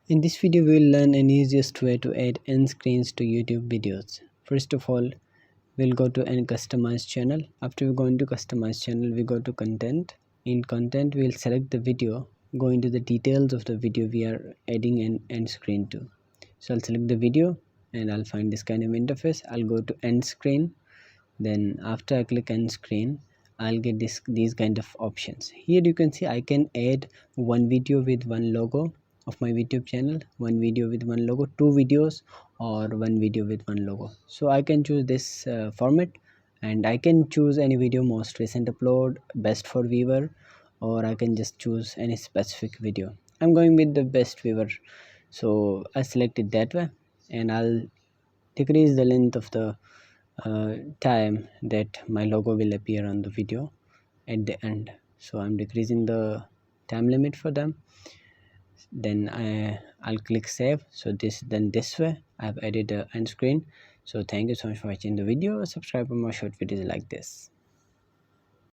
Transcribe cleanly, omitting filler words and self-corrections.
In this video, we will learn an easiest way to add end screens to YouTube videos. First of all, we'll go to an customize channel. After we go into customize channel, we go to content. In content, we'll select the video, go into the details of the video we are adding an end screen to. So I'll select the video and I'll find this kind of interface. I'll go to end screen. Then after I click end screen, I'll get these kind of options. Here you can see I can add one video with one logo of my YouTube channel, one video with one logo, two videos, or one video with one logo. So I can choose this format, and I can choose any video, most recent upload, best for viewer, or I can just choose any specific video. I'm going with the best viewer, so I select it that way, and I'll decrease the length of the time that my logo will appear on the video at the end. So I'm decreasing the time limit for them. Then I'll click save. So this way I've added the end screen. So thank you so much for watching the video. Subscribe for more short videos like this.